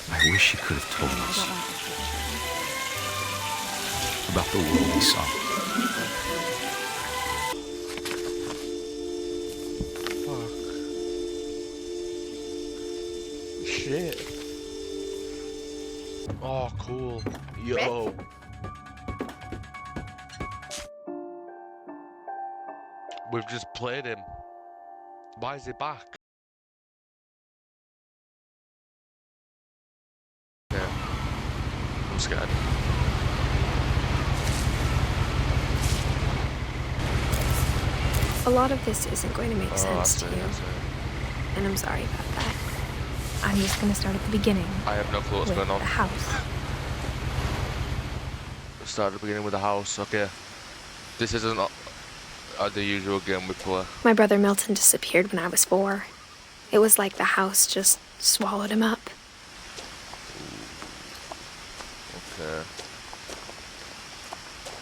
I wish he could have told us about the world he saw. Fuck. Shit. Oh, cool. Yo. We've just played him. Why is he back? Yeah. I'm scared. A lot of this isn't going to make sense to you, That's it. and I'm sorry about that. I'm just going to start at the beginning. I have no clue what's with going on. the house. Let's start at the beginning with the house. Okay. This isn't the usual game we play. My brother Milton disappeared when I was 4. It was like the house just swallowed him up. Okay.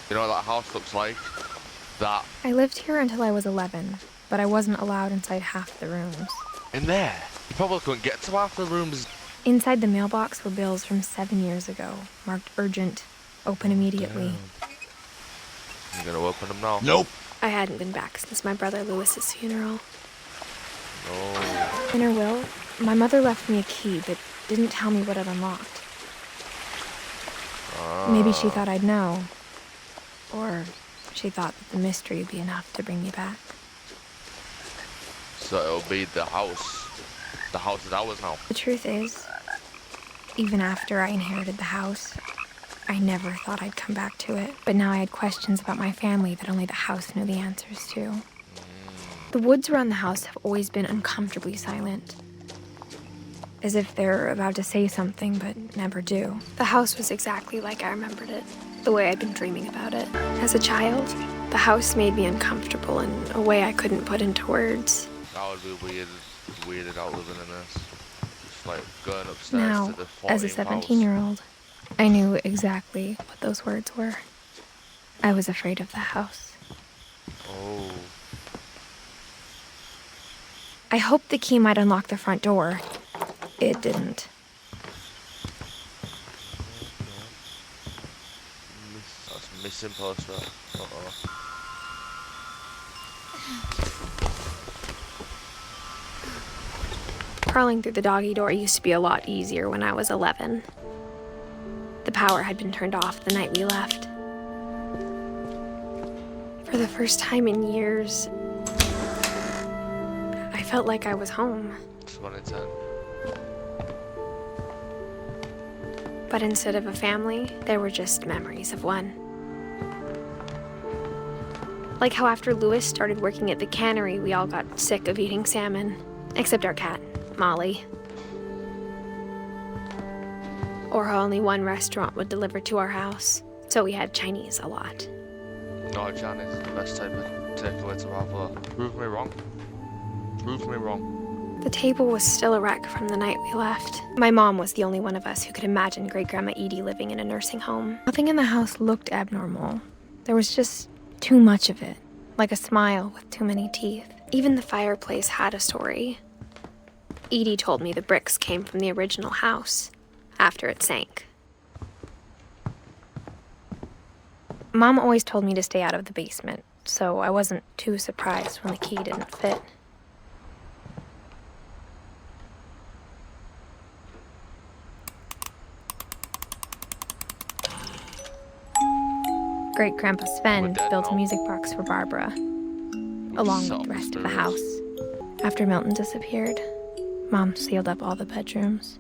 You know what that house looks like? That. I lived here until I was 11, but I wasn't allowed inside half the rooms. In there? You probably couldn't get to half the rooms. Inside the mailbox were bills from 7 years ago, marked urgent, open immediately. You gonna open them now? Nope. I hadn't been back since my brother Lewis's funeral. No. In her will, my mother left me a key, but didn't tell me what it unlocked. Maybe she thought I'd know. Or she thought that the mystery would be enough to bring me back. So it'll be the house. The house is ours now. The truth is, even after I inherited the house, I never thought I'd come back to it. But now I had questions about my family that only the house knew the answers to. The woods around the house have always been uncomfortably silent. As if they're about to say something, but never do. The house was exactly like I remembered it, the way I'd been dreaming about it. As a child, the house made me uncomfortable in a way I couldn't put into words. That would be weirded out living in this. Just like going upstairs Now, to the 14th as a 17-year-old, I knew exactly what those words were. I was afraid of the house. Oh. I hoped the key might unlock the front door. It didn't. That's missing poster. Uh-oh. Crawling through the doggy door used to be a lot easier when I was 11. The power had been turned off the night we left. For the first time in years, I felt like I was home. It's 1 in 10. But instead of a family, there were just memories of one. Like how after Lewis started working at the cannery, we all got sick of eating salmon. Except our cat, Molly. Or how only one restaurant would deliver to our house, so we had Chinese a lot. No, Chinese is the best type of takeaway to have. Prove me wrong. Prove me wrong. The table was still a wreck from the night we left. My mom was the only one of us who could imagine Great-Grandma Edie living in a nursing home. Nothing in the house looked abnormal. There was just too much of it, like a smile with too many teeth. Even the fireplace had a story. Edie told me the bricks came from the original house, after it sank. Mom always told me to stay out of the basement, so I wasn't too surprised when the key didn't fit. Great-Grandpa Sven built a music box for Barbara, along with the rest of the house. After Milton disappeared, Mom sealed up all the bedrooms.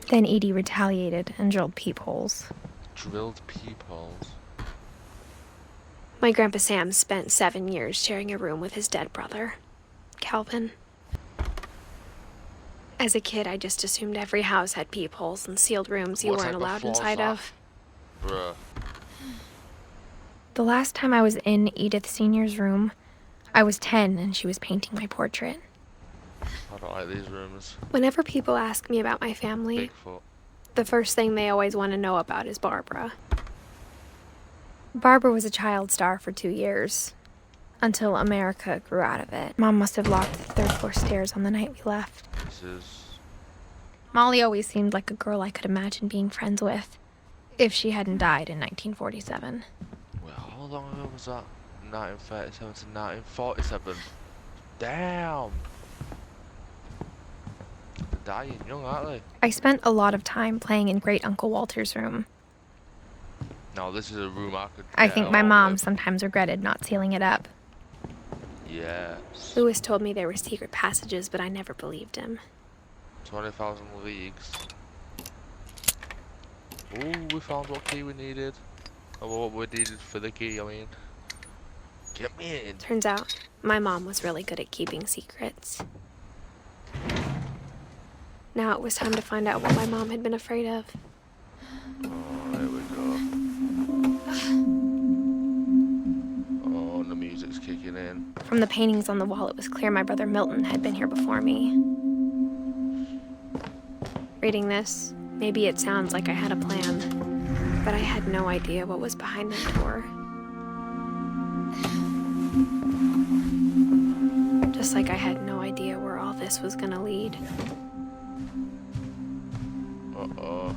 Then Edie retaliated and drilled peepholes. Drilled peepholes? My Grandpa Sam spent 7 years sharing a room with his dead brother, Calvin. As a kid, I just assumed every house had peepholes and sealed rooms you weren't allowed inside of. Bruh. The last time I was in Edith Sr.'s room, I was 10 and she was painting my portrait. I don't like these rooms. Whenever people ask me about my family, Bigfoot. the first thing they always want to know about is Barbara. Barbara was a child star for 2 years, until America grew out of it. Mom must have locked the third floor stairs on the night we left. This is Molly always seemed like a girl I could imagine being friends with, if she hadn't died in 1947. Well, how long ago was that? 1937 to 1947. Damn! They're dying young, aren't they? I spent a lot of time playing in Great Uncle Walter's room. No, this is a room I could I get think my along mom with. sometimes regretted not sealing it up. Yes. Louis told me there were secret passages, but I never believed him. 20,000 leagues. Ooh, we found what key we needed. Or what we needed for the key, I mean. Get me in. Turns out, my mom was really good at keeping secrets. Now it was time to find out what my mom had been afraid of. Oh, here we go. Oh, the music's kicking in. From the paintings on the wall, it was clear my brother Milton had been here before me. Reading this, maybe it sounds like I had a plan, but I had no idea what was behind that door. Just like I had no idea where all this was gonna lead. Uh-oh.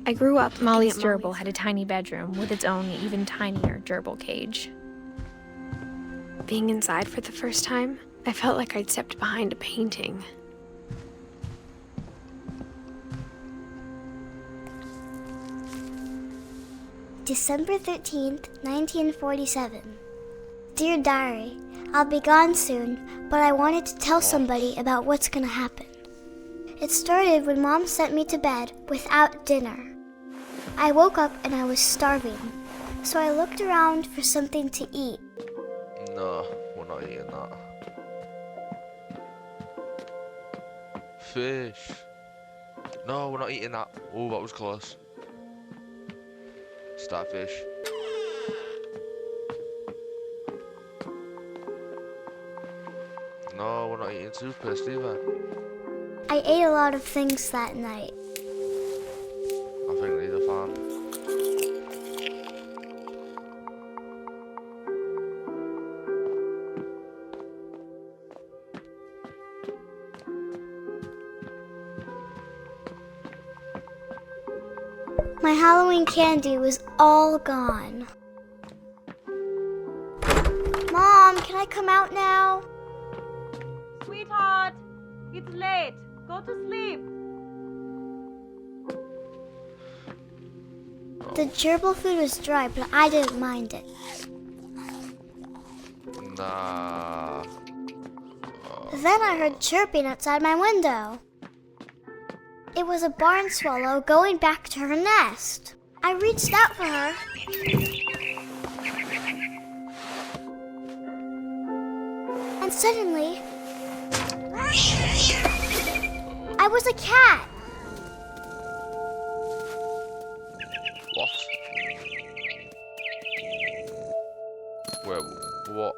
I grew up Molly's gerbil had a tiny bedroom with its own even tinier gerbil cage. Being inside for the first time, I felt like I'd stepped behind a painting. December 13th, 1947. Dear Diary, I'll be gone soon, but I wanted to tell somebody about what's gonna happen. It started when Mom sent me to bed without dinner. I woke up and I was starving, so I looked around for something to eat. No, we're not eating that. Fish. No, we're not eating that. Oh, that was close. Starfish. No, we're not eating toothpaste either. I ate a lot of things that night. I think neither fan. My Halloween candy was all gone. Mom, can I come out now? Sweetheart, it's late. Go to sleep. The gerbil food was dry, but I didn't mind it. Nah. Then I heard chirping outside my window. It was a barn swallow going back to her nest. I reached out for her. And suddenly, I was a cat. What? Wait, what?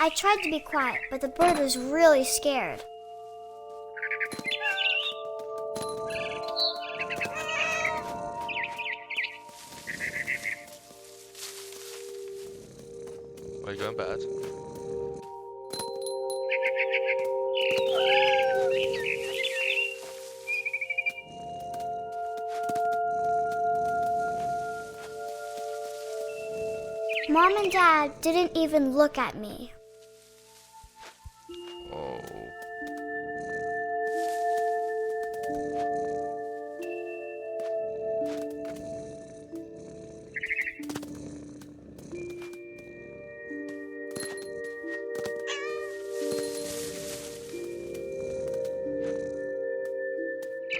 I tried to be quiet, but the bird was really scared. Are you going to bed? Mom and Dad didn't even look at me. Oh.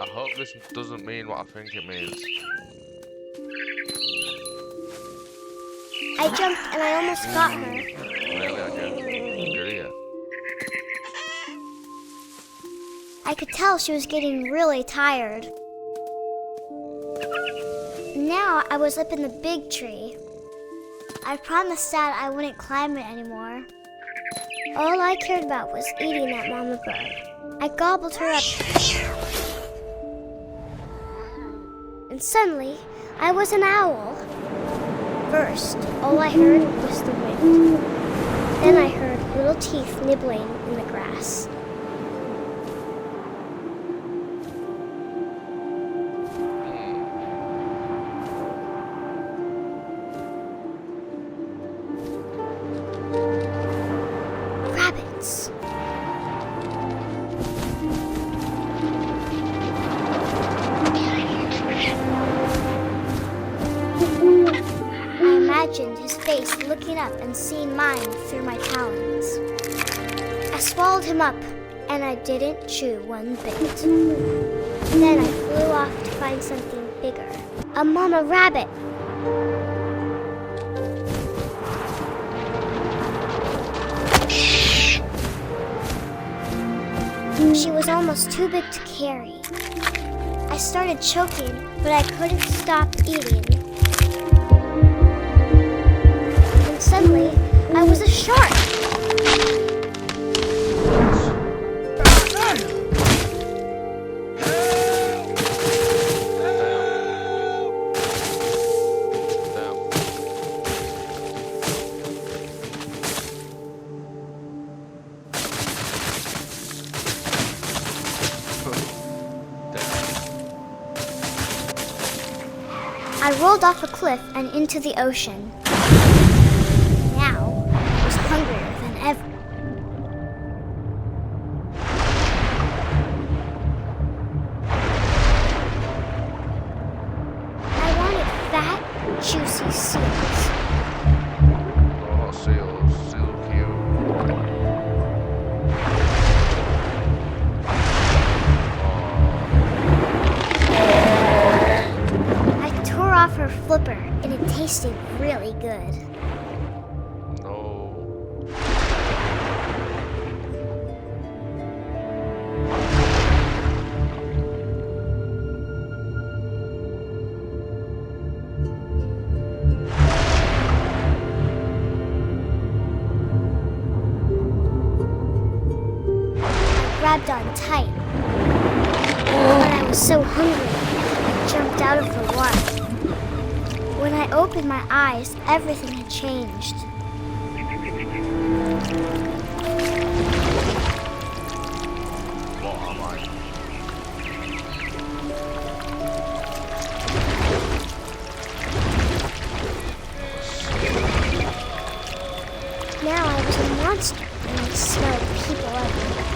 I hope this doesn't mean what I think it means. I jumped and I almost got her. Really, I did. Good idea. I could tell she was getting really tired. Now I was up in the big tree. I promised Dad I wouldn't climb it anymore. All I cared about was eating that mama bird. I gobbled her up. And suddenly, I was an owl. First, all I heard was the wind. Then I heard little teeth nibbling in the grass. face looking up and seeing mine through my talons. I swallowed him up, and I didn't chew one bit. Then I flew off to find something bigger. A mama rabbit. She was almost too big to carry. I started choking, but I couldn't stop eating. And suddenly, I was a shark. I rolled off a cliff and into the ocean. Now, I was hungrier than ever. I wanted fat, juicy seals. Oh, seals. Seal cute. Off her flipper, and it tasted really good. No. I grabbed on tight, but I was so hungry, I jumped out of the water. When I opened my eyes, everything had changed. What am I? Now I was a monster, and I smelled people everywhere.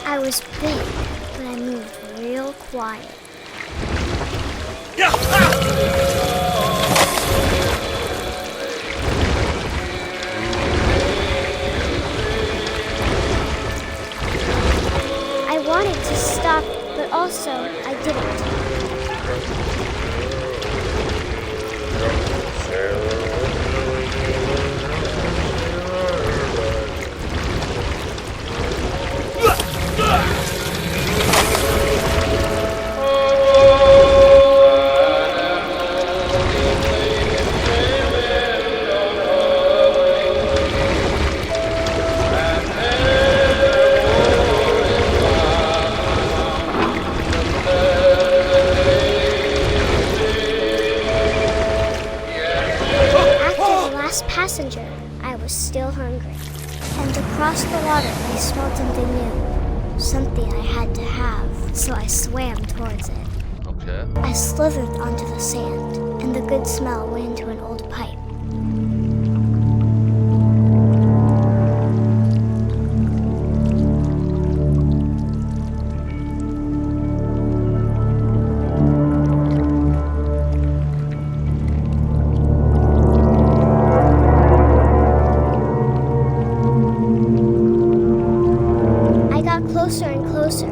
I was big, but I moved real quiet. I wanted to stop, but also I didn't. Passenger, I was still hungry. And across the water, I smelled something new. Something I had to have, so I swam towards it. Okay. I slithered onto the sand, and the good smell went into an old pipe. Closer and closer.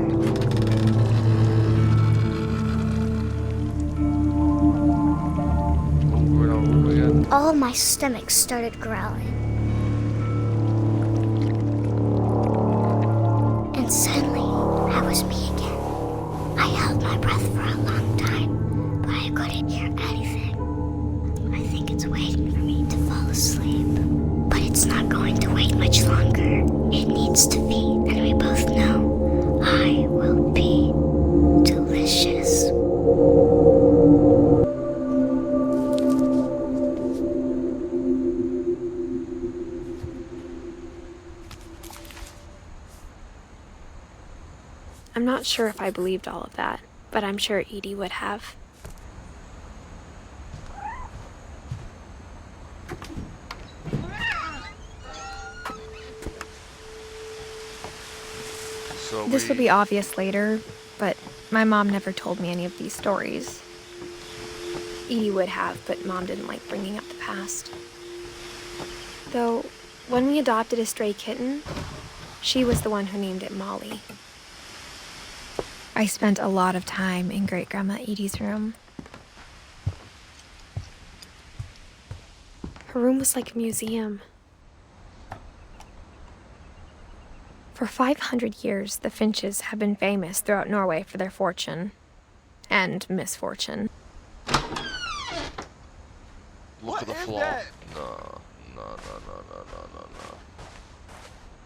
Over and over again. All of my stomach started growling. And suddenly, I was me again. I held my breath for a long time, but I couldn't hear anything. I think it's waiting for me to fall asleep. But it's not going to wait much longer. It needs to feed, and we both know I will be delicious. I'm not sure if I believed all of that, but I'm sure Edie would have. So This will be obvious later, but my mom never told me any of these stories. Edie would have, but Mom didn't like bringing up the past. Though, when we adopted a stray kitten, she was the one who named it Molly. I spent a lot of time in Great-Grandma Edie's room. Her room was like a museum. For 500 years, the Finches have been famous throughout Norway for their fortune and misfortune. Look at the floor. No.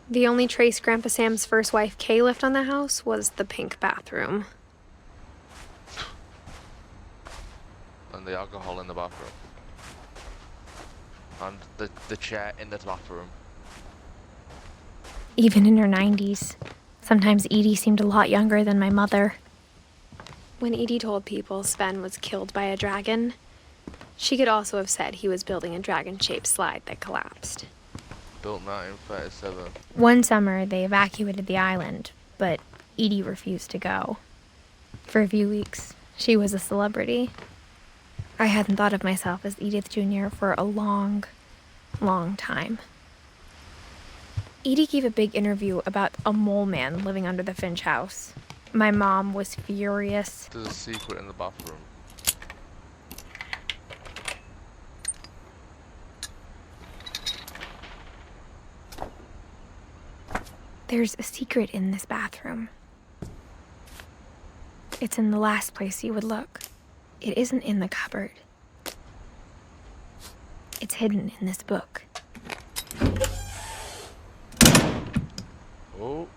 The only trace Grandpa Sam's first wife, Kay, left on the house was the pink bathroom. And the alcohol in the bathroom. And the chair in the bathroom. Even in her 90s. Sometimes Edie seemed a lot younger than my mother. When Edie told people Sven was killed by a dragon, she could also have said he was building a dragon-shaped slide that collapsed. Built 1937. One summer, they evacuated the island, but Edie refused to go. For a few weeks, she was a celebrity. I hadn't thought of myself as Edith Jr. for a long, long time. Edie gave a big interview about a mole man living under the Finch house. My mom was furious. There's a secret in the bathroom. There's a secret in this bathroom. It's in the last place you would look. It isn't in the cupboard. It's hidden in this book. Oh.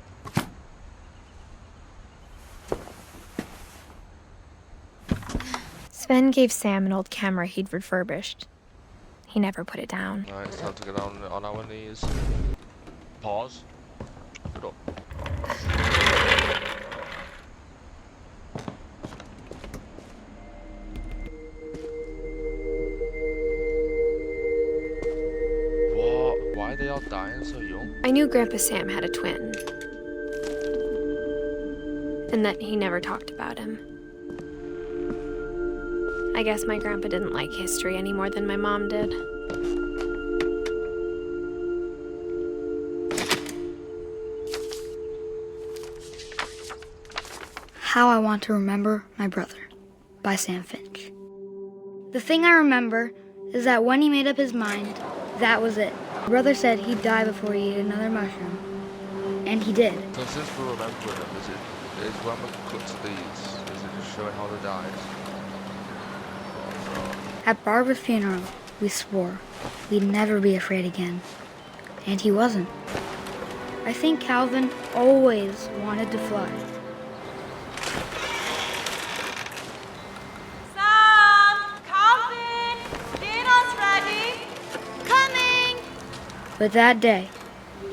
Sven gave Sam an old camera he'd refurbished. He never put it down. Alright, it's time to get on our knees. Pause. Get up. What? Why are they all dying so young? I knew Grandpa Sam had a twin. And that he never talked about him. I guess my grandpa didn't like history any more than my mom did. How I Want to Remember My Brother by Sam Finch. The thing I remember is that when he made up his mind, that was it. My brother said he'd die before he ate another mushroom. And he did. So since we're remembering them, is when we cut to these, is it just showing how they died? At Barbara's funeral, we swore we'd never be afraid again. And he wasn't. I think Calvin always wanted to fly. Sam! Calvin! Dinner's ready! Coming! But that day,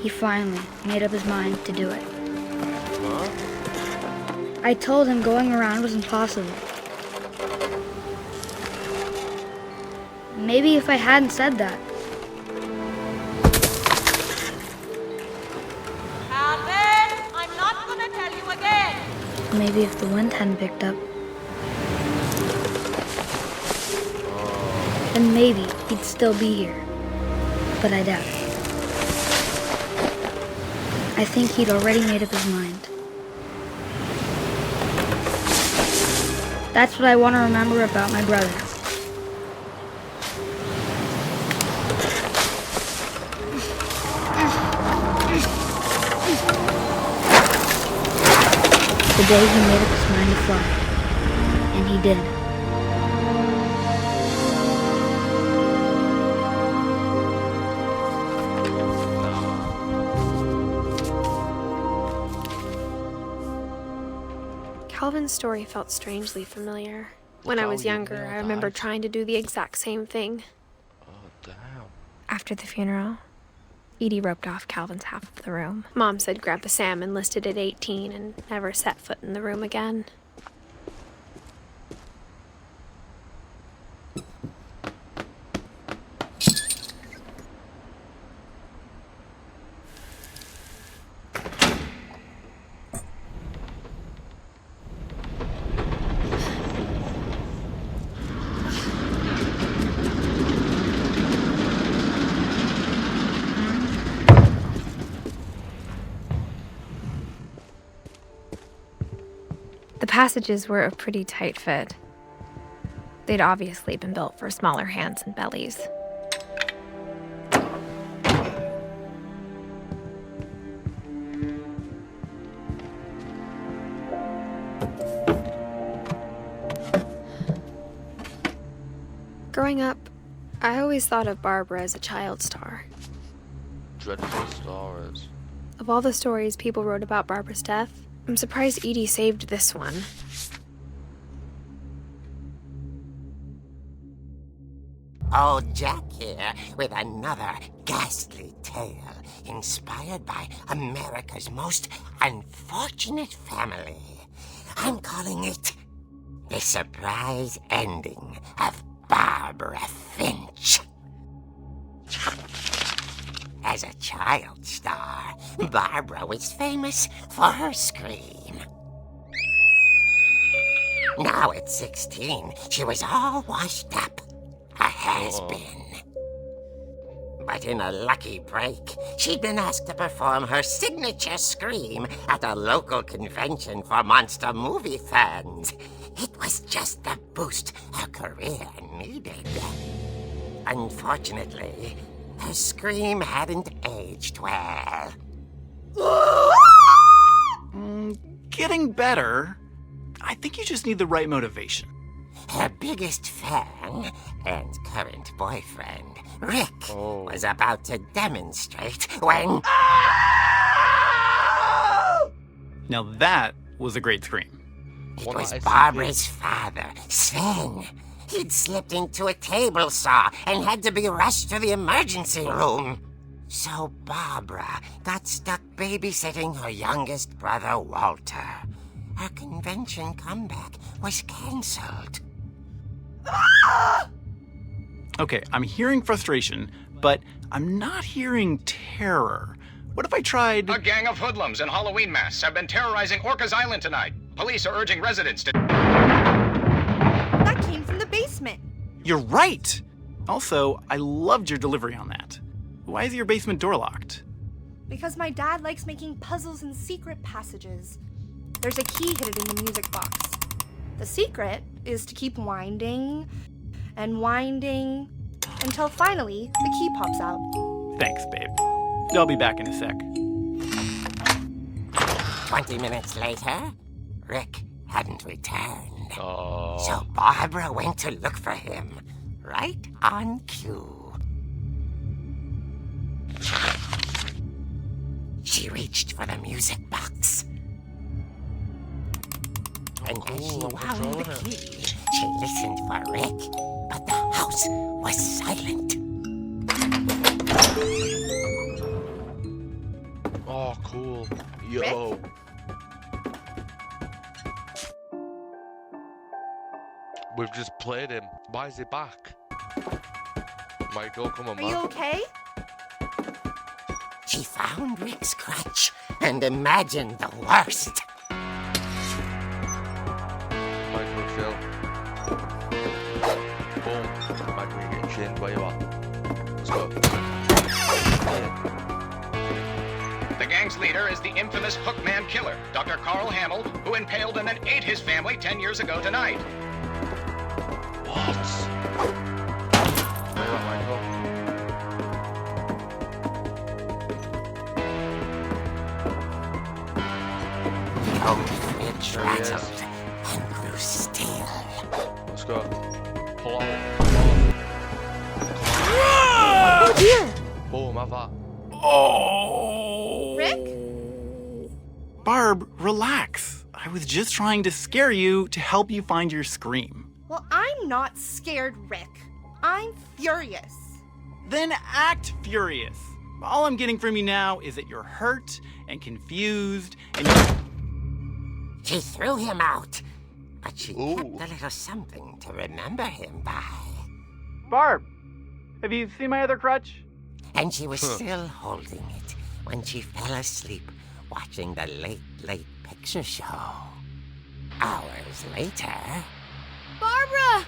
he finally made up his mind to do it. What? I told him going around was impossible. Maybe if I hadn't said that. Calvin! I'm not gonna tell you again! Maybe if the wind hadn't picked up. Then maybe he'd still be here. But I doubt it. I think he'd already made up his mind. That's what I want to remember about my brother. The day he made up his mind to fly. And he did. Calvin's story felt strangely familiar. When Look I how was young younger, they all I remember died. trying to do the exact same thing. Oh, damn. After the funeral, Edie roped off Calvin's half of the room. Mom said Grandpa Sam enlisted at 18 and never set foot in the room again. The passages were a pretty tight fit. They'd obviously been built for smaller hands and bellies. Growing up, I always thought of Barbara as a child star. Dreadful stories. Of all the stories people wrote about Barbara's death, I'm surprised Edie saved this one. Old Jack here with another ghastly tale inspired by America's most unfortunate family. I'm calling it The Surprise Ending of Barbara Finch. As a child star, Barbara was famous for her scream. Now at 16, she was all washed up. A has-been. But in a lucky break, she'd been asked to perform her signature scream at a local convention for monster movie fans. It was just the boost her career needed. Unfortunately, her scream hadn't aged well. Getting better. I think you just need the right motivation. Her biggest fan and current boyfriend, Rick, was about to demonstrate when... Now that was a great scream. It was Barbara's father, Sven. He'd slipped into a table saw and had to be rushed to the emergency room. So Barbara got stuck babysitting her youngest brother, Walter. Her convention comeback was cancelled. Okay, I'm hearing frustration, but I'm not hearing terror. What if I tried... A gang of hoodlums in Halloween masks have been terrorizing Orcas Island tonight. Police are urging residents to... That came from the basement. You're right! Also, I loved your delivery on that. Why is your basement door locked? Because my dad likes making puzzles and secret passages. There's a key hidden in the music box. The secret is to keep winding and winding until finally the key pops out. Thanks, babe. I'll be back in a sec. 20 minutes later, Rick hadn't returned. Oh. So Barbara went to look for him, right on cue. She reached for the music box. And as she wound the key, she listened for Rick, but the house was silent. Oh, cool. Yo. We've just played him. Why is he back? Michael, come on, Are man. you okay? She found Rick's crutch and imagined the worst. Michael, chill. Boom. Michael, you're getting chained where you are. Let's go. The gang's leader is the infamous Hookman killer, Dr. Carl Hamill, who impaled and then ate his family 10 years ago tonight. What? Where are Michael? The old fridge rattled and grew still. Let's go. Pull on. Oh dear! Boom, have that. Oh! Rick? Barb, relax. I was just trying to scare you to help you find your scream. Well, I'm not scared, Rick. I'm furious. Then act furious. All I'm getting from you now is that you're hurt and confused and She threw him out, but she kept a little something to remember him by. Barb, have you seen my other crutch? And she was still holding it when she fell asleep watching the late picture show. Hours later... Barbara!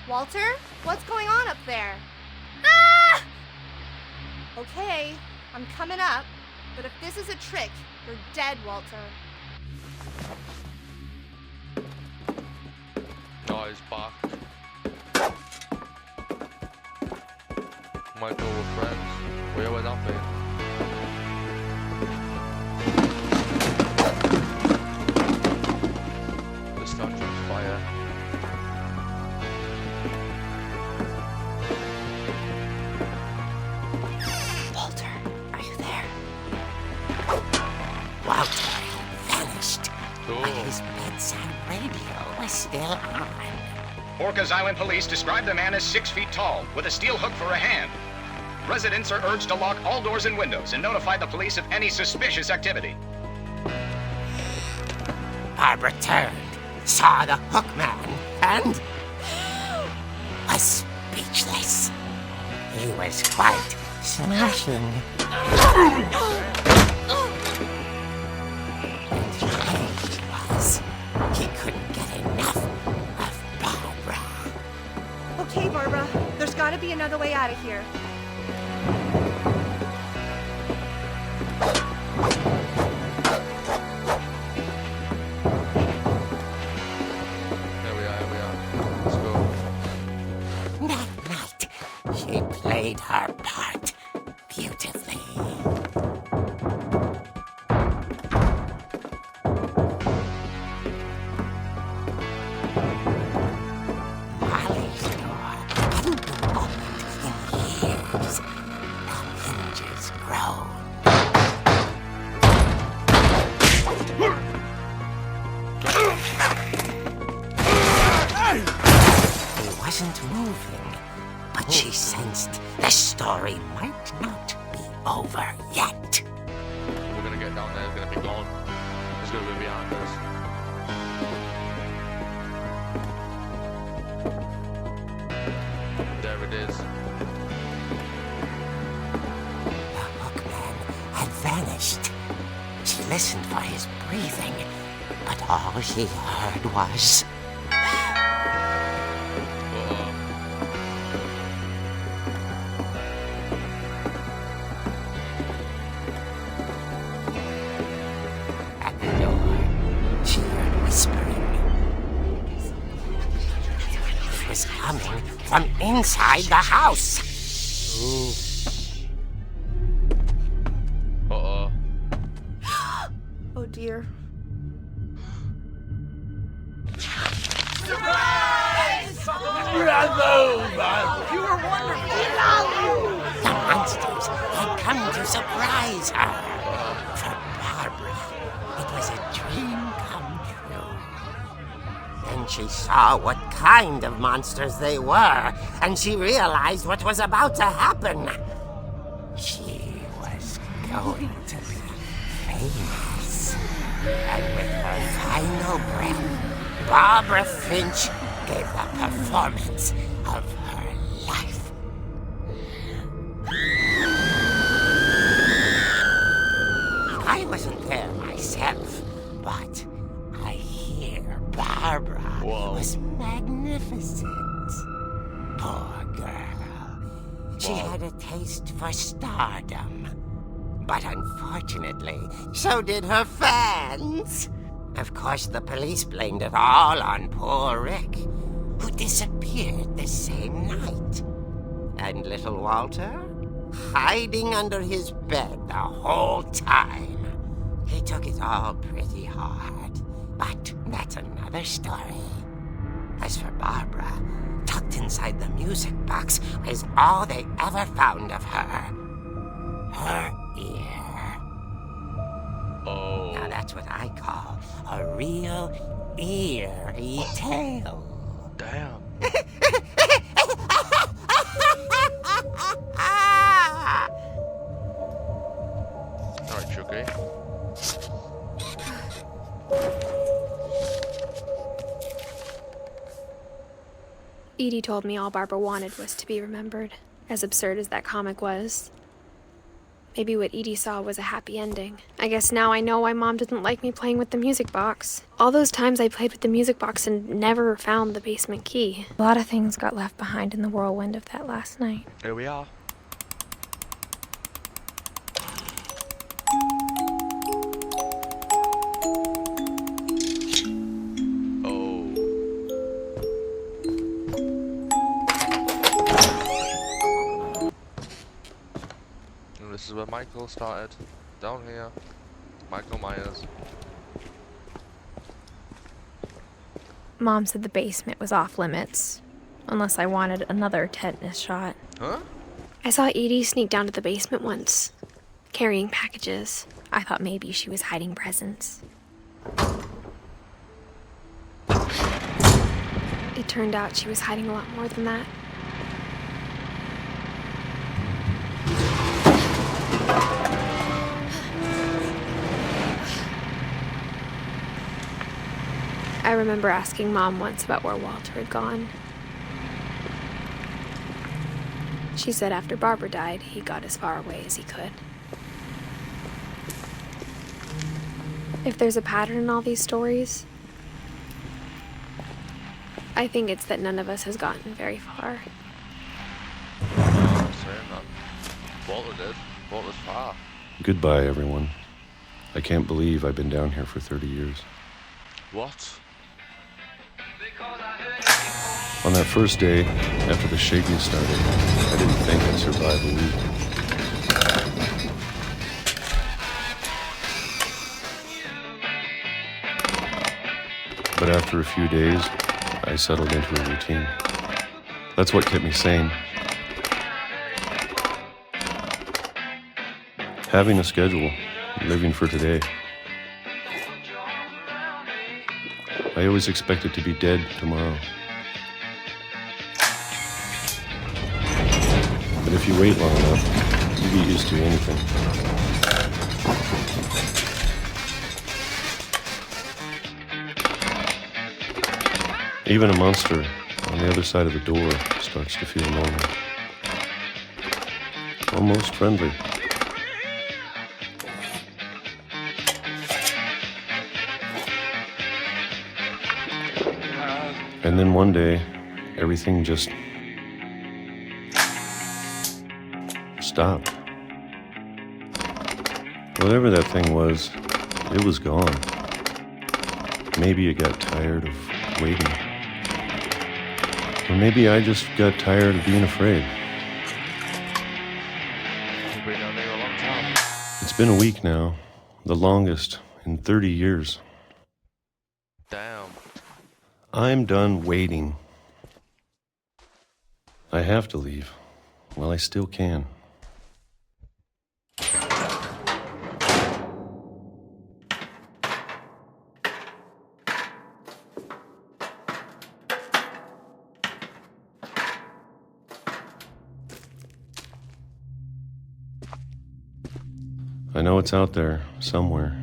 Walter, what's going on up there? Ah! Okay, I'm coming up, but if this is a trick, you're dead, Walter. Oh, he's back. Might go with friends. Where would that be? The statue on fire. Walter, are you there? Walter had vanished, Oh. but his bedside radio was still on. Orcas Island police describe the man as 6 feet tall, with a steel hook for a hand. Residents are urged to lock all doors and windows and notify the police of any suspicious activity. Barbara turned, saw the hook man, and was speechless. He was quite smashing. And here he was. He couldn't get enough of Barbara. Okay, Barbara, there's gotta be another way out of here. Here we are. Let's go. That night, she played her part beautifully. Molly's door hadn't been opened in years. The hinges groaned. He wasn't moving, but she sensed the story might not be over yet. We're gonna get down there. It's gonna be gone. It's gonna be behind us. There it is. The hookman had vanished. She listened for his breathing, but all she heard was... At the door, she heard whispering. It was coming from inside the house. Uh-oh. Oh dear. The monsters had come to surprise her. For Barbara, it was a dream come true. Then she saw what kind of monsters they were, and she realized what was about to happen. She was going to be famous. And with her final breath, Barbara Finch gave the performance of her life. I wasn't there myself, but I hear Barbara was magnificent. Poor girl. She had a taste for stardom. But unfortunately, so did her fans. Of course, the police blamed it all on poor Rick, who disappeared the same night. And little Walter? Hiding under his bed the whole time. He took it all pretty hard, but that's another story. As for Barbara, tucked inside the music box was all they ever found of her. Her ear. Oh. Now that's what I call a real eerie tale. Damn. Alright, Chucky. Edie told me all Barbara wanted was to be remembered, as absurd as that comic was. Maybe what Edie saw was a happy ending. I guess now I know why Mom didn't like me playing with the music box. All those times I played with the music box and never found the basement key. A lot of things got left behind in the whirlwind of that last night. Here we are. Oh. Another Michael started. Down here. Michael Myers. Mom said the basement was off limits, unless I wanted another tetanus shot. Huh? I saw Edie sneak down to the basement once, carrying packages. I thought maybe she was hiding presents. It turned out she was hiding a lot more than that. I remember asking Mom once about where Walter had gone. She said after Barbara died, he got as far away as he could. If there's a pattern in all these stories, I think it's that none of us has gotten very far. I'm saying that. Walter did. Walter's far. Goodbye, everyone. I can't believe I've been down here for 30 years. What? On that first day, after the shaking started, I didn't think I'd survive a week. But after a few days, I settled into a routine. That's what kept me sane. Having a schedule, living for today. I always expected to be dead tomorrow. But if you wait long enough, you get used to anything. Even a monster on the other side of the door starts to feel normal. Almost friendly. And then one day, everything just stopped. Whatever that thing was, it was gone. Maybe it got tired of waiting. Or maybe I just got tired of being afraid. You've been down there a long time. It's been a week now, the longest in 30 years. Damn. I'm done waiting. I have to leave. Well, I still can. I know it's out there, somewhere.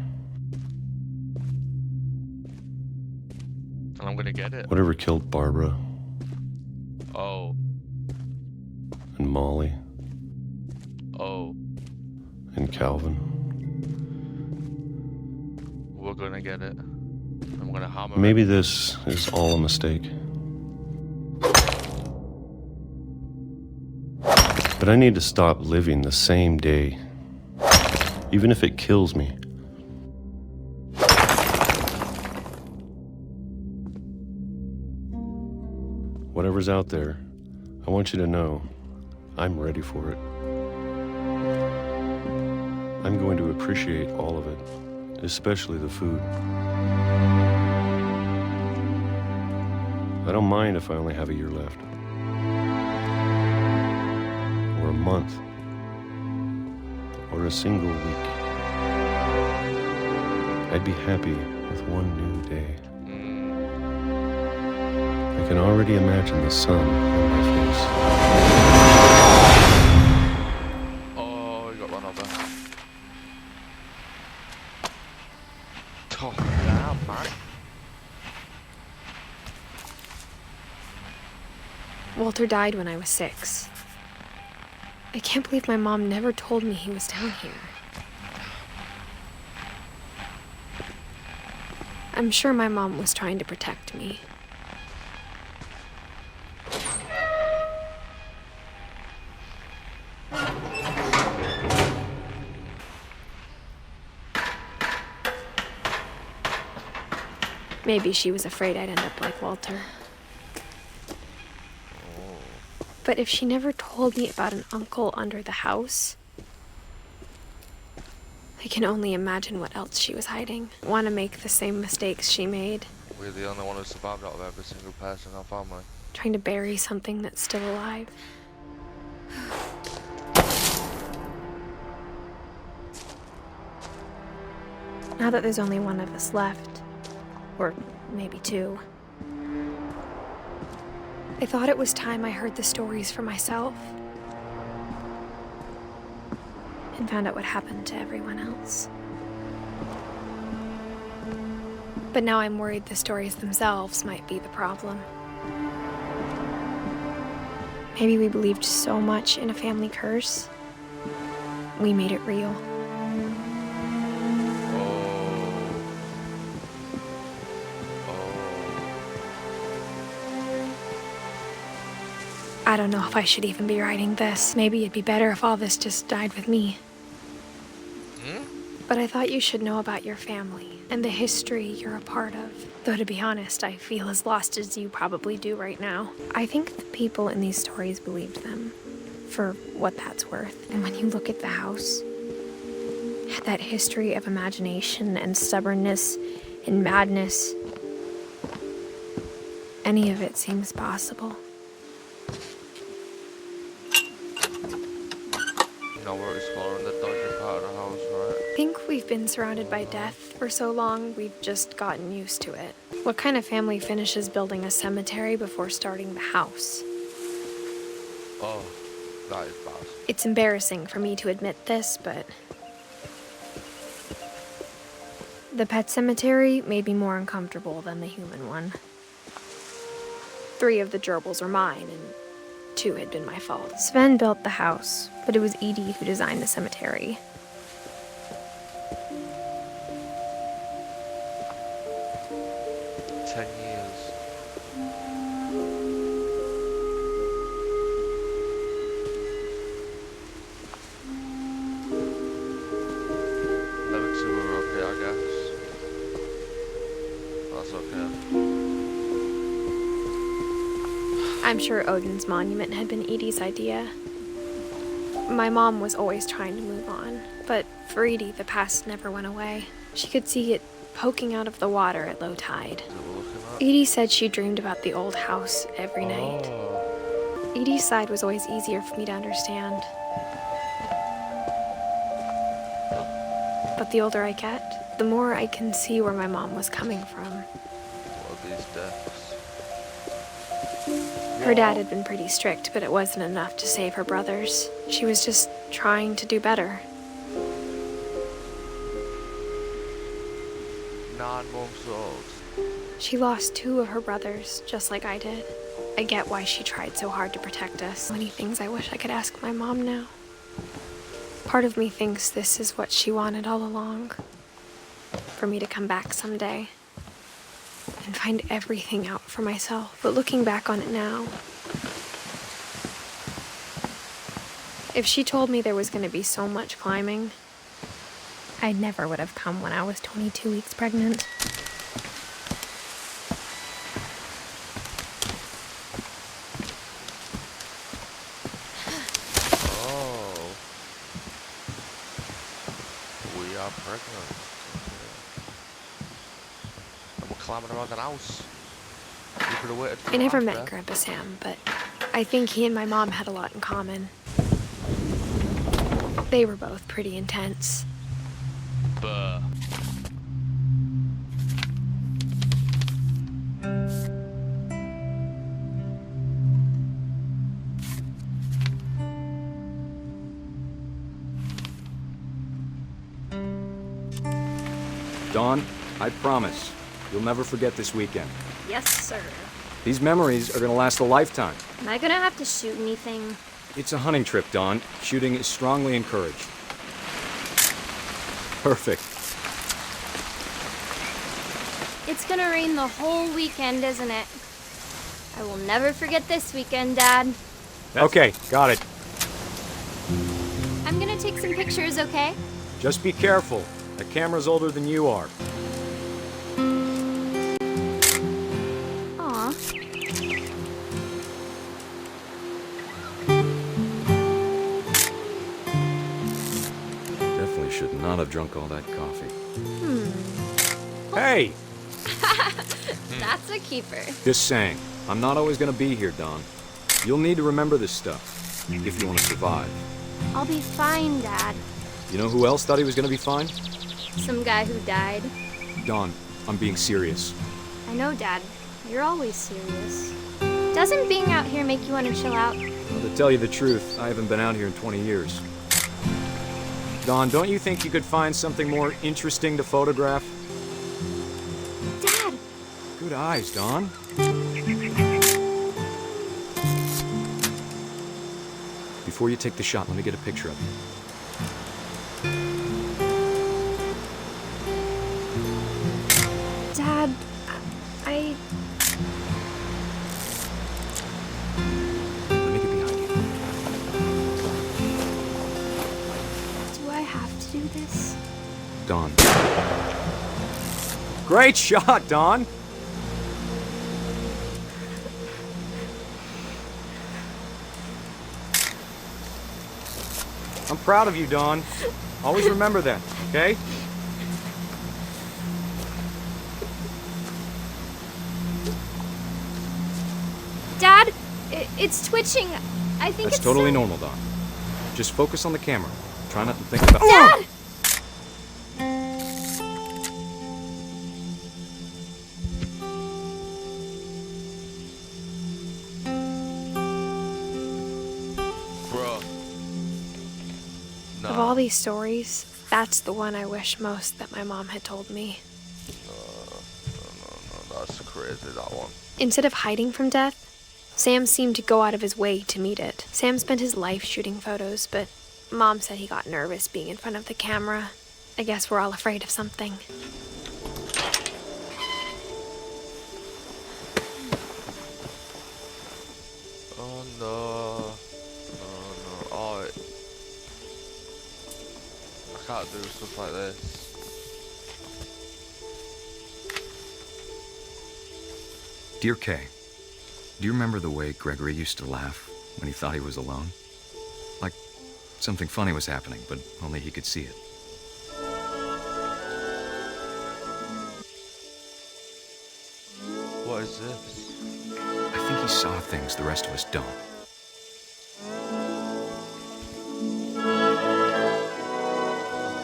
And I'm gonna get it. Whatever killed Barbara Oh. and Molly Oh. and Calvin. We're gonna get it. I'm gonna hammer Maybe it. this is all a mistake. But I need to stop living the same day, even if it kills me. Whatever's out there, I want you to know I'm ready for it. I'm going to appreciate all of it, especially the food. I don't mind if I only have a year left. Or a month. Or a single week. I'd be happy with one new day. I can already imagine the sun on my face. Oh, you got run over. Oh, damn, man. Walter died when I was 6. I can't believe my mom never told me he was down here. I'm sure my mom was trying to protect me. Maybe she was afraid I'd end up like Walter. But if she never told me about an uncle under the house, can only imagine what else she was hiding. Want to make the same mistakes she made. We're the only one who survived out of every single person in our family. Trying to bury something that's still alive. Now that there's only one of us left, or maybe two, I thought it was time I heard the stories for myself and found out what happened to everyone else. But now I'm worried the stories themselves might be the problem. Maybe we believed so much in a family curse, we made it real. I don't know if I should even be writing this. Maybe it'd be better if all this just died with me. But I thought you should know about your family and the history you're a part of. Though to be honest, I feel as lost as you probably do right now. I think the people in these stories believed them, for what that's worth. And when you look at the house, that history of imagination and stubbornness and madness, any of it seems possible. Now we're exploring the dodgy part of the house, right? I think we've been surrounded by death for so long, we've just gotten used to it. What kind of family finishes building a cemetery before starting the house? Oh, that is bad. It's embarrassing for me to admit this, but the pet cemetery made me more uncomfortable than the human one. 3 of the gerbils were mine, and 2 had been my fault. Sven built the house, but it was Edith who designed the cemetery. I'm sure Odin's monument had been Edie's idea. My mom was always trying to move on, but for Edie, the past never went away. She could see it poking out of the water at low tide. Edie said she dreamed about the old house every night. Edie's side was always easier for me to understand. But the older I get, the more I can see where my mom was coming from. What are these deaths? Her dad had been pretty strict, but it wasn't enough to save her brothers. She was just trying to do better. 9 months old. She lost 2 of her brothers, just like I did. I get why she tried so hard to protect us. So many things I wish I could ask my mom now. Part of me thinks this is what she wanted all along. For me to come back someday and find everything out for myself. But looking back on it now, if she told me there was going to be so much climbing, I never would have come when I was 22 weeks pregnant. Oh. We are pregnant. And we're climbing around the house. You could have waited for I never after. met Grandpa Sam, but I think he and my mom had a lot in common. They were both pretty intense. Buh. Dawn, I promise, you'll never forget this weekend. Yes, sir. These memories are gonna last a lifetime. Am I gonna have to shoot anything? It's a hunting trip, Dawn. Shooting is strongly encouraged. Perfect. It's gonna rain the whole weekend, isn't it? I will never forget this weekend, Dad. Okay, got it. I'm gonna take some pictures, okay? Just be careful. The camera's older than you are. Aw. Definitely should not I've drunk all that coffee. Hey! That's a keeper. Just saying. I'm not always gonna be here, Dawn. You'll need to remember this stuff, if you want to survive. I'll be fine, Dad. You know who else thought he was gonna be fine? Some guy who died. Dawn, I'm being serious. I know, Dad. You're always serious. Doesn't being out here make you want to chill out? Well, to tell you the truth, I haven't been out here in 20 years. Dawn, don't you think you could find something more interesting to photograph? Dad! Good eyes, Dawn. Before you take the shot, let me get a picture of you. Dad, I... Let me get behind you. Do I have to do this? Dawn. Great shot, Dawn! I'm proud of you, Dawn. Always remember that, okay? Dad, it's twitching. I think That's it's totally so- normal, Dawn. Just focus on the camera. Try not to think about— Dad! Bruh. Of all these stories, that's the one I wish most that my mom had told me. No, that's crazy, that one. Instead of hiding from death, Sam seemed to go out of his way to meet it. Sam spent his life shooting photos, but Mom said he got nervous being in front of the camera. I guess we're all afraid of something. Oh no. No. Oh, I can't do stuff like this. Dear Kay, do you remember the way Gregory used to laugh when he thought he was alone? Like something funny was happening, but only he could see it. What is this? I think he saw things the rest of us don't.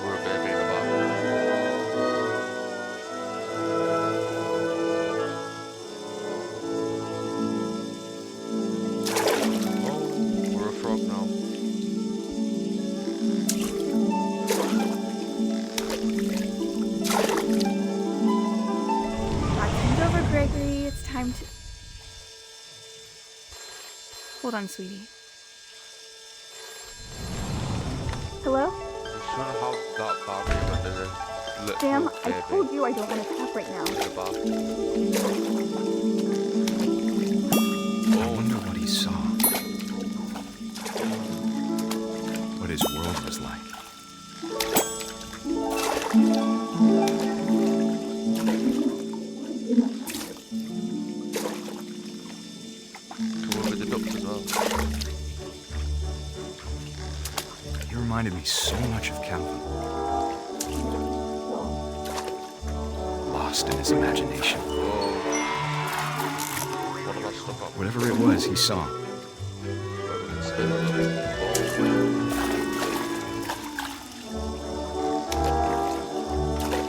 We're a baby in a box. Oh, we're a frog now. Vacuumed over, Gregory. It's time to... Hold on, sweetie. Hello? You shouldn't have that barrier when there's a little Sam, I baby told you I don't want to tap right now. in the bath. I wonder what he saw. What his world was like. Come on with the ducks as well. He reminded me so much of Calvin. Lost in his imagination. What have I stuck on? Whatever it was he saw. Where we can spin it.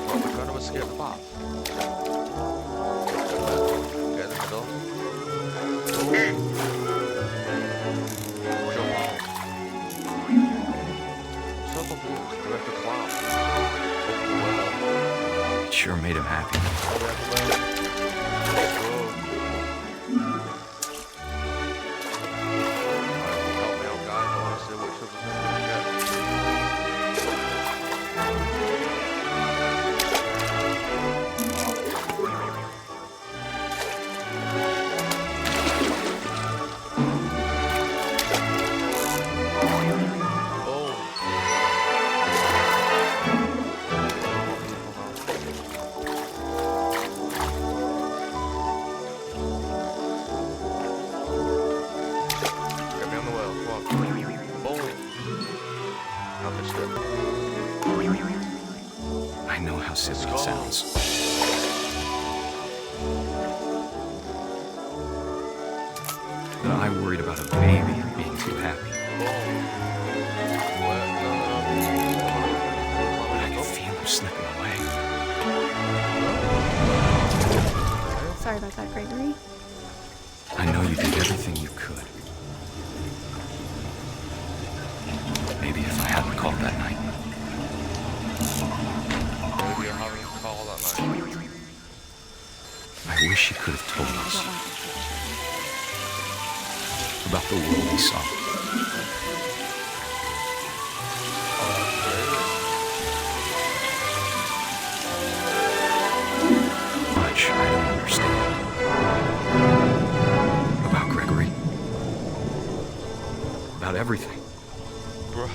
What, we're trying to escape the bath? Get in the middle. Jump out. So confused. Do we have to climb? It sure made him happy. Help me out, guys. I want to see which of us is going to opposite of it sounds. But I worried about a baby being too happy. But I could feel him slipping away. Sorry about that, Gregory. I know you did everything you could. Maybe if I hadn't called that night. Maybe you haven't called that night. I wish you could have told us about the world we saw. Much I don't understand. About Gregory. About everything. Bro.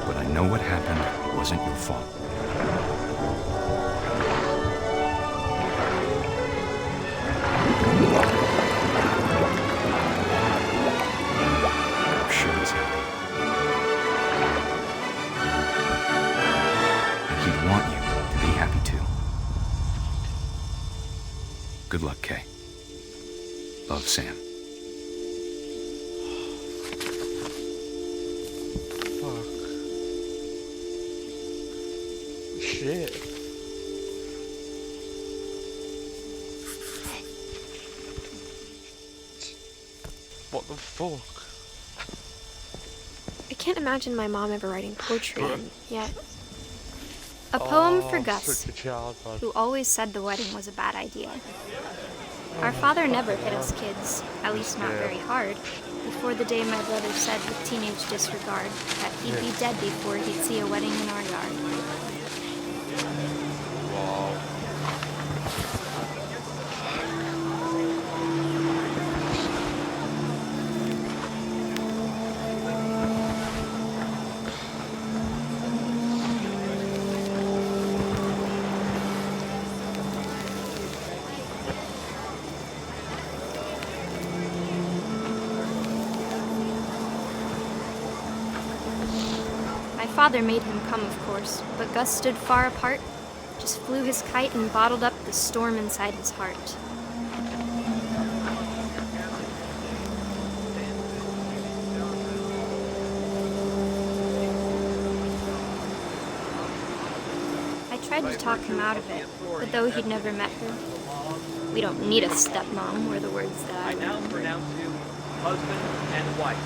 But I know what happened wasn't your fault. I'm sure he's happy. And he'd want you to be happy too. Good luck, Kay. Love, Sam. Fuck. Shit. What the fuck? I can't imagine my mom ever writing poetry, and yet... A poem for Oh, Gus, such a child, man. who always said the wedding was a bad idea. Our father never hit us kids, at least not very hard, before the day my brother said with teenage disregard that he'd be dead before he'd see a wedding in our yard. Wow. My father made him come, of course, but Gus stood far apart, just flew his kite and bottled up the storm inside his heart. I tried to talk him out of it, but though he'd never met her, "We don't need a stepmom," were the words that I now remembered. pronounce you husband and wife.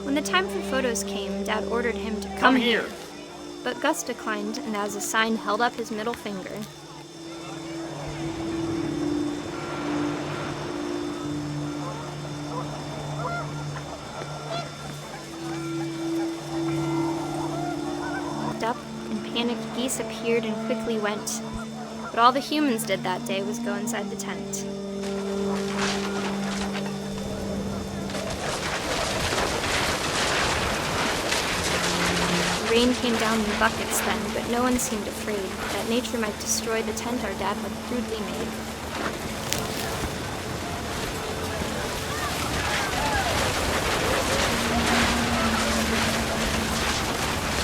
When the time for photos came, Dad ordered him to come here. But Gus declined and as a sign held up his middle finger. Looked up and panicked geese appeared and quickly went. But all the humans did that day was go inside the tent. Rain came down in buckets then, but no one seemed afraid that nature might destroy the tent our dad had crudely made.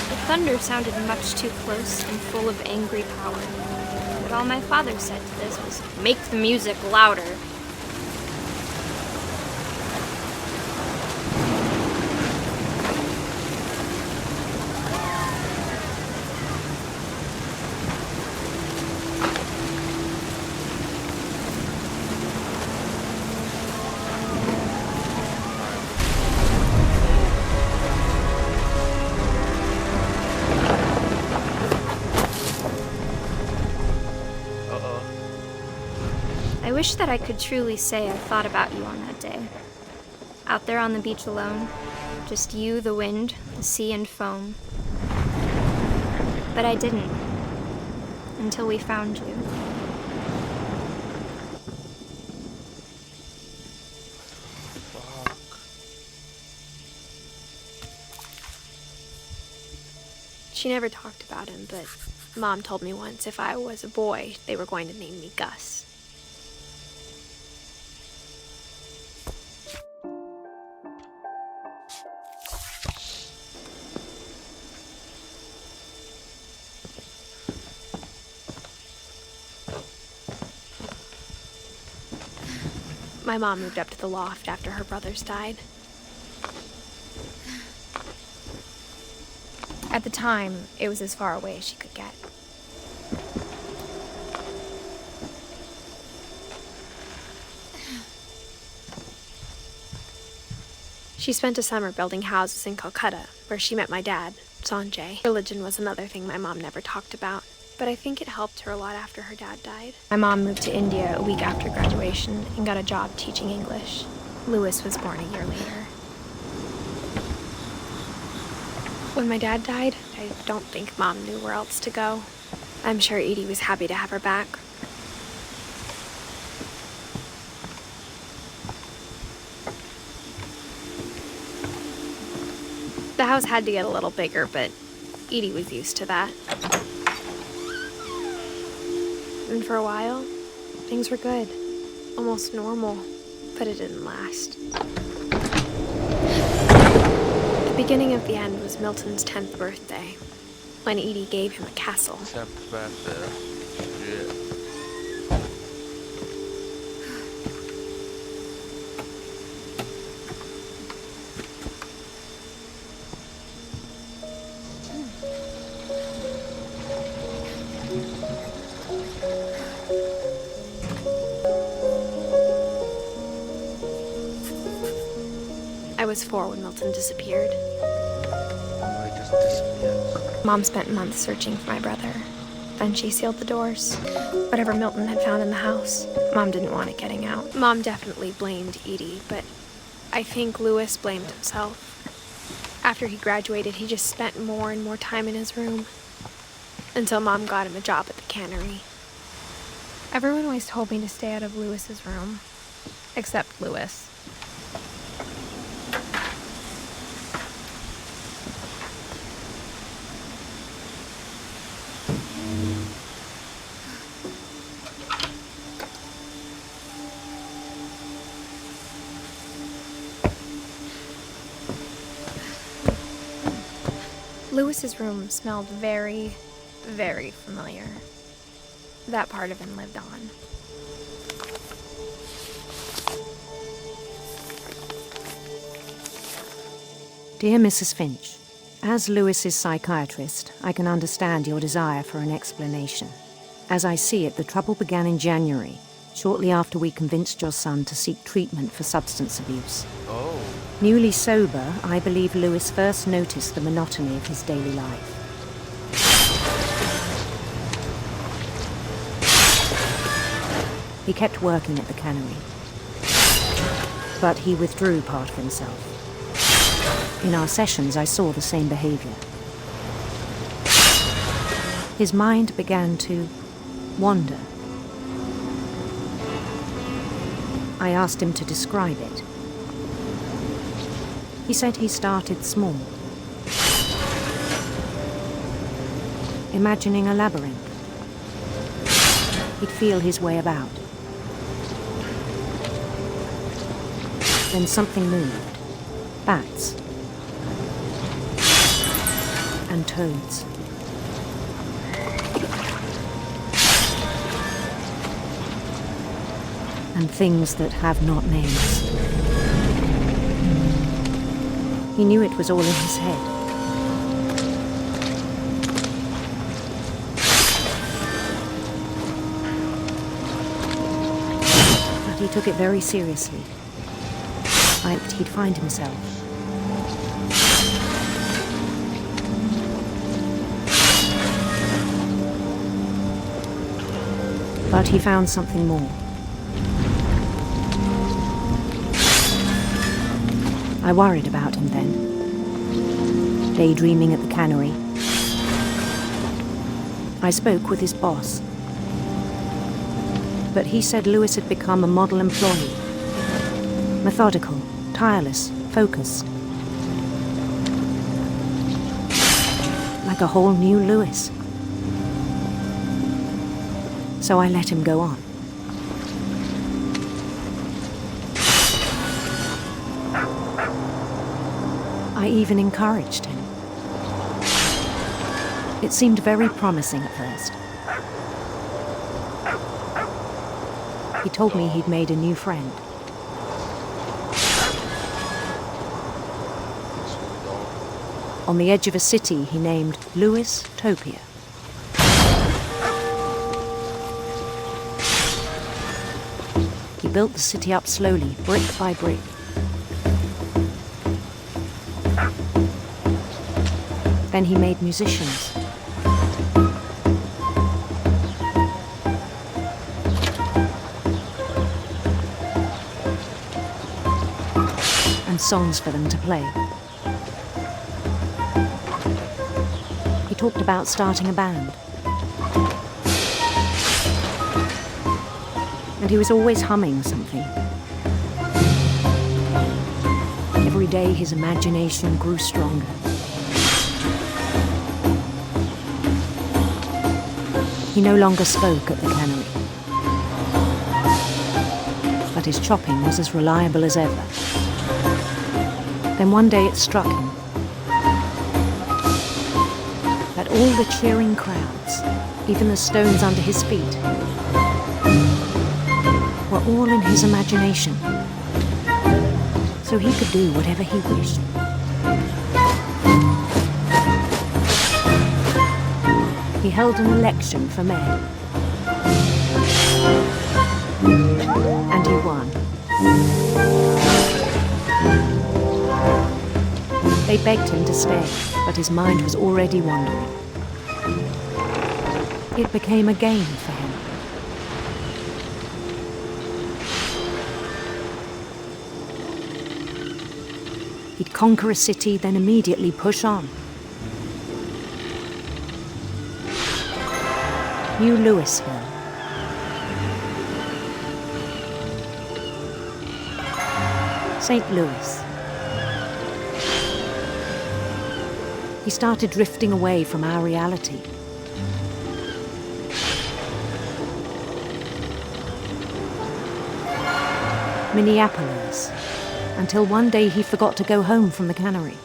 The thunder sounded much too close and full of angry power. But all my father said to this was, "Make the music louder." I wish that I could truly say I thought about you on that day. Out there on the beach alone, just you, the wind, the sea, and foam. But I didn't, until we found you. Fuck. She never talked about him, but Mom told me once if I was a boy, they were going to name me Gus. My mom moved up to the loft after her brothers died. At the time, it was as far away as she could get. She spent a summer building houses in Calcutta, where she met my dad, Sanjay. Religion was another thing my mom never talked about, but I think it helped her a lot after her dad died. My mom moved to India a week after graduation and got a job teaching English. Louis was born a year later. When my dad died, I don't think Mom knew where else to go. I'm sure Edie was happy to have her back. The house had to get a little bigger, but Edie was used to that. And for a while, things were good. Almost normal, but it didn't last. The beginning of the end was Milton's 10th birthday, when Edie gave him a castle. 10th birthday. Shit. I was 4 when Milton disappeared. I just disappeared. Mom spent months searching for my brother. Then she sealed the doors. Whatever Milton had found in the house, Mom didn't want it getting out. Mom definitely blamed Edie, but I think Louis blamed himself. After he graduated, he just spent more and more time in his room. Until Mom got him a job at the cannery. Everyone always told me to stay out of Louis's room. Except Louis. Louis's room smelled very, very familiar. That part of him lived on. Dear Mrs. Finch, as Louis's psychiatrist, I can understand your desire for an explanation. As I see it, the trouble began in January, shortly after we convinced your son to seek treatment for substance abuse. Oh. Newly sober, I believe Louis first noticed the monotony of his daily life. He kept working at the cannery, but he withdrew part of himself. In our sessions, I saw the same behavior. His mind began to wander. I asked him to describe it. He said he started small, imagining a labyrinth. He'd feel his way about. Then something moved. Bats. And toads. And things that have not names. He knew it was all in his head. But he took it very seriously. I hoped he'd find himself. But he found something more. I worried about him then, daydreaming at the cannery. I spoke with his boss, but he said Louis had become a model employee, methodical, tireless, focused, like a whole new Lewis. So I let him go on. I even encouraged him. It seemed very promising at first. He told me he'd made a new friend. On the edge of a city he named Lewis Topia. He built the city up slowly, brick by brick. Then he made musicians. And songs for them to play. He talked about starting a band. And he was always humming something. Every day his imagination grew stronger. He no longer spoke at the cannery. But his chopping was as reliable as ever. Then one day it struck him that all the cheering crowds, even the stones under his feet, were all in his imagination. So he could do whatever he wished. He held an election for mayor. And he won. They begged him to stay, but his mind was already wandering. It became a game for him. He'd conquer a city, then immediately push on. New Louisville. St. Louis. He started drifting away from our reality. Minneapolis, until one day he forgot to go home from the cannery.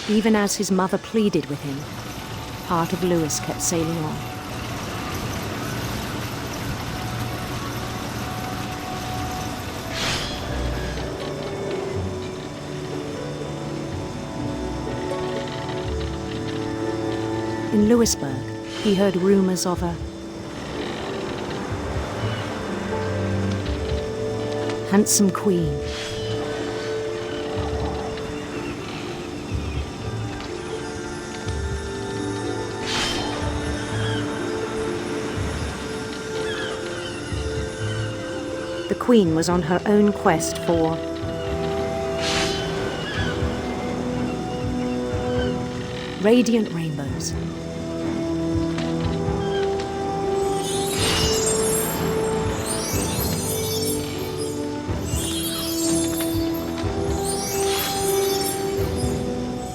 Even as his mother pleaded with him, part of Lewis kept sailing on. In Lewisburg, he heard rumors of a handsome queen. The queen was on her own quest for radiant rainbows.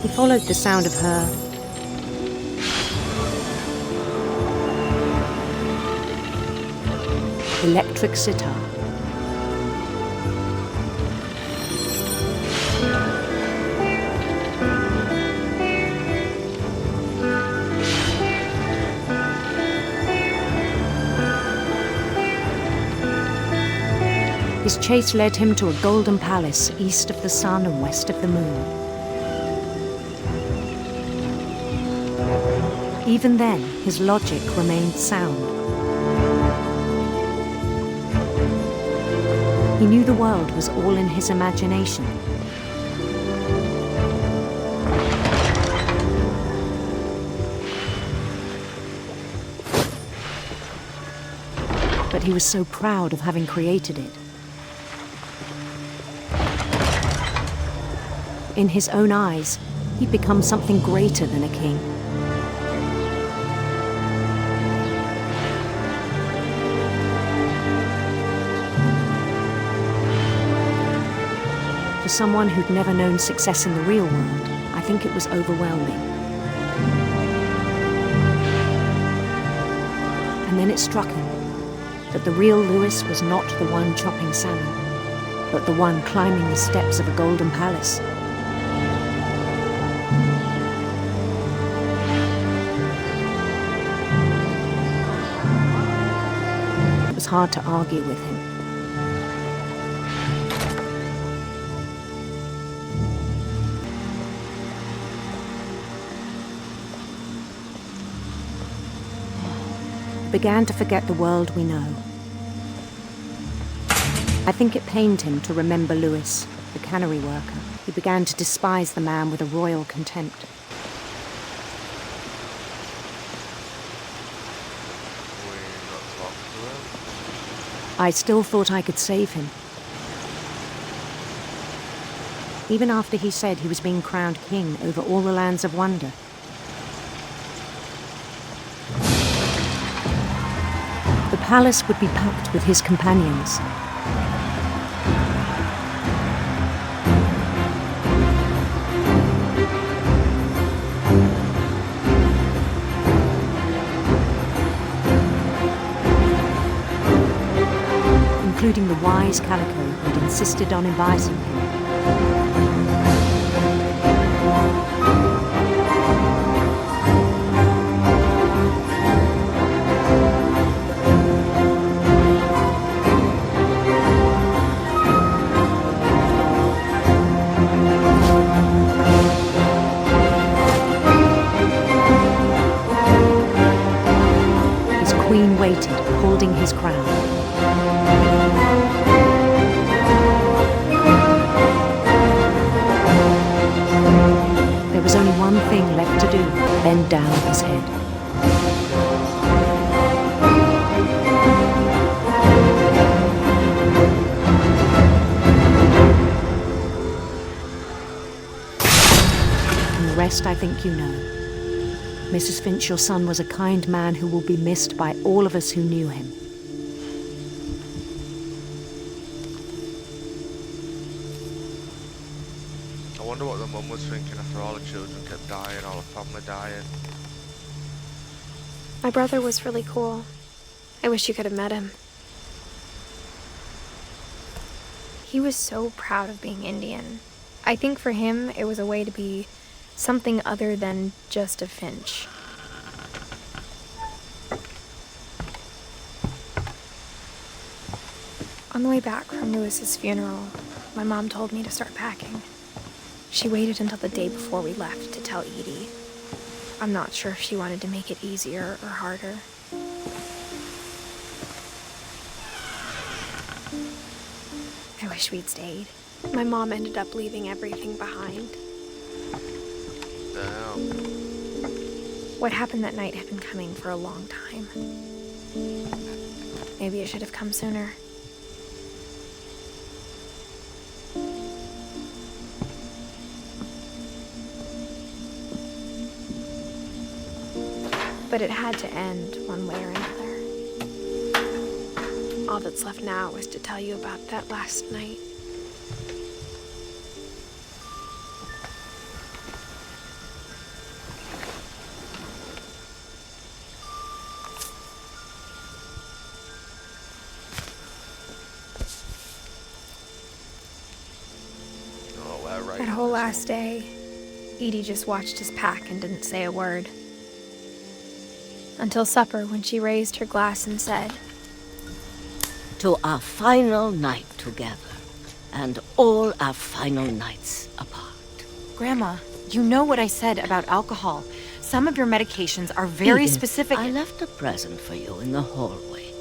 He followed the sound of her electric sitar. His chase led him to a golden palace east of the sun and west of the moon. Even then, his logic remained sound. He knew the world was all in his imagination. But he was so proud of having created it. In his own eyes, he'd become something greater than a king. For someone who'd never known success in the real world, I think it was overwhelming. And then it struck him that the real Lewis was not the one chopping salmon, but the one climbing the steps of a golden palace. It was hard to argue with him. He began to forget the world we know. I think it pained him to remember Lewis, the cannery worker. He began to despise the man with a royal contempt. I still thought I could save him. Even after he said he was being crowned king over all the lands of wonder. The palace would be packed with his companions. Including the wise Calico who had insisted on advising him. His queen waited, holding his crown. There was only one thing left to do, bend down his head. And the rest I think you know. Mrs. Finch, your son was a kind man who will be missed by all of us who knew him. I wonder what the mum was thinking after all the children kept dying, all the family dying. My brother was really cool. I wish you could have met him. He was so proud of being Indian. I think for him, it was a way to be something other than just a finch. On the way back from Lewis's funeral, my mom told me to start packing. She waited until the day before we left to tell Edie. I'm not sure if she wanted to make it easier or harder. I wish we'd stayed. My mom ended up leaving everything behind. Damn. What happened that night had been coming for a long time. Maybe it should have come sooner. But it had to end one way or another. All that's left now is to tell you about that last night. That whole last day, Edie just watched us pack and didn't say a word. Until supper, when she raised her glass and said, "To our final night together, and all our final nights apart." Grandma, you know what I said about alcohol. Some of your medications are very Edith, specific. I left a present for you in the hallway.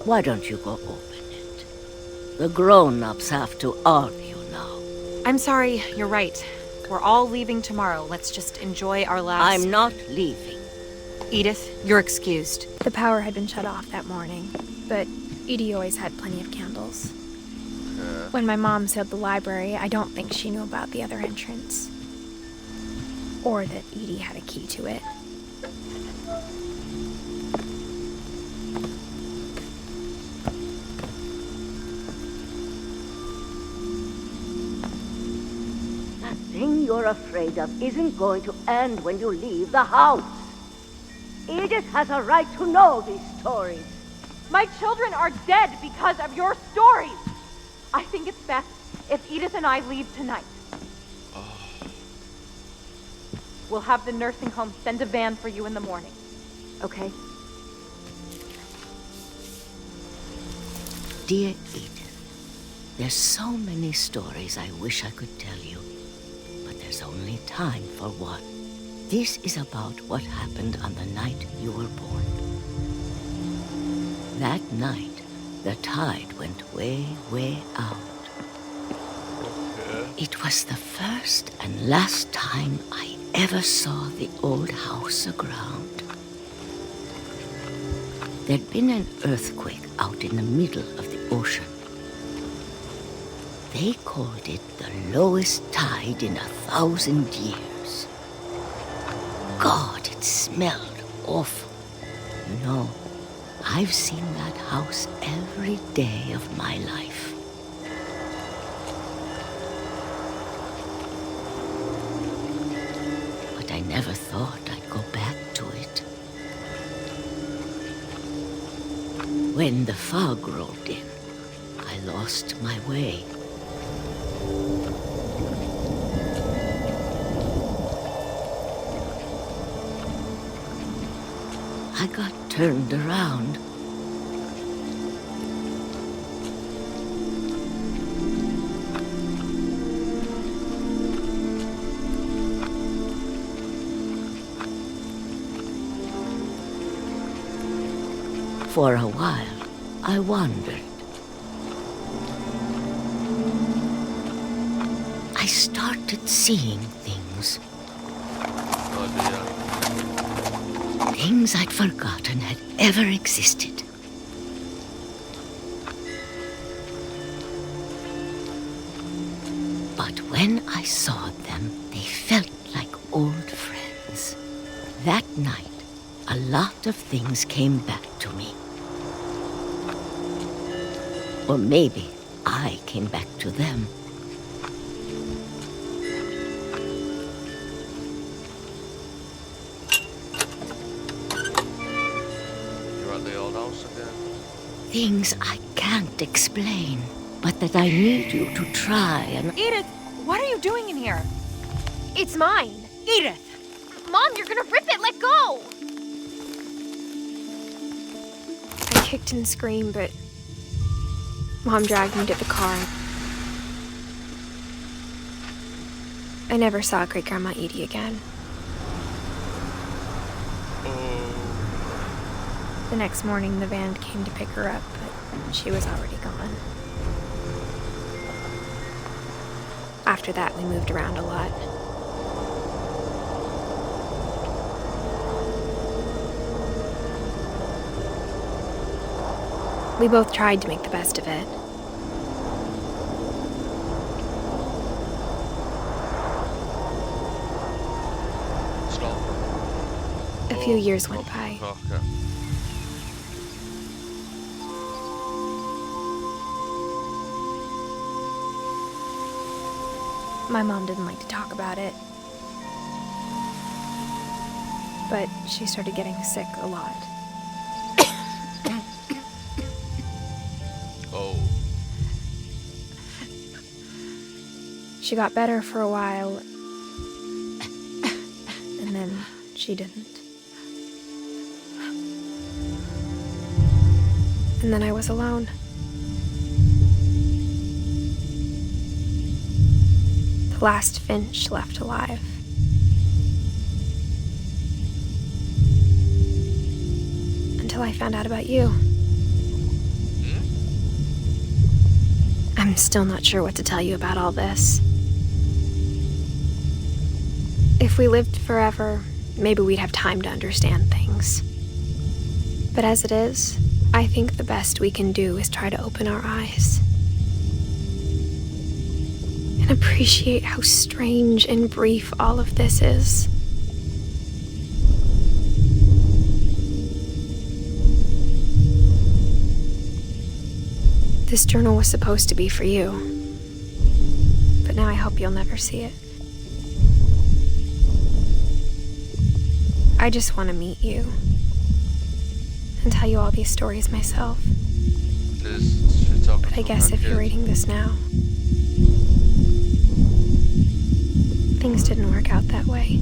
Why don't you go open it? The grown-ups have to argue now. I'm sorry, you're right. We're all leaving tomorrow. Let's just enjoy our last... I'm not leaving. Edith, you're excused. The power had been shut off that morning, but Edie always had plenty of candles. When my mom sealed the library, I don't think she knew about the other entrance. Or that Edie had a key to it. thing you're afraid of isn't going to end when you leave the house. Edith has a right to know these stories. My children are dead because of your stories. I think it's best if Edith and I leave tonight. We'll have the nursing home send a van for you in the morning. Okay? Dear Edith, there's so many stories I wish I could tell you, but there's only time for one. This is about what happened on the night you were born. That night, the tide went way, way out. It was the first and last time I ever saw the old house aground. There'd been an earthquake out in the middle of the ocean. They called it the lowest tide in 1,000 years. God, it smelled awful. No, I've seen that house every day of my life. But I never thought I'd go back to it. When the fog rolled in, I lost my way. I got turned around. For a while, I wandered. I started seeing things. Things I'd forgotten had ever existed. But when I saw them, they felt like old friends. That night, a lot of things came back to me. Or maybe I came back to them. You're at the old house again. Things I can't explain, but that I need you to try and... Edith, what are you doing in here? It's mine. Edith! Mom, you're gonna rip it! Let go! I kicked and screamed, but Mom dragged me to the car. I never saw Great-Grandma Edie again. The next morning, the van came to pick her up, but she was already gone. After that, we moved around a lot. We both tried to make the best of it. Stop. A few years went by. Okay. My mom didn't like to talk about it. But she started getting sick a lot. Oh. She got better for a while, and then she didn't. And then I was alone. The last finch left alive. Until I found out about you. I'm still not sure what to tell you about all this. If we lived forever, maybe we'd have time to understand things. But as it is, I think the best we can do is try to open our eyes. And appreciate how strange and brief all of this is. This journal was supposed to be for you. But now I hope you'll never see it. I just want to meet you and tell you all these stories myself. But I guess if you're reading this now, things didn't work out that way.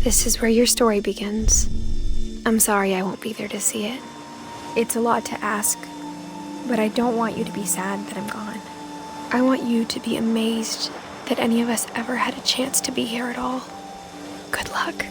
This is where your story begins. I'm sorry I won't be there to see it. It's a lot to ask, but I don't want you to be sad that I'm gone. I want you to be amazed that any of us ever had a chance to be here at all. Good luck.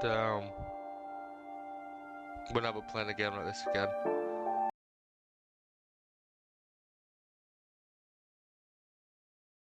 Damn. We're never playing a game like this again.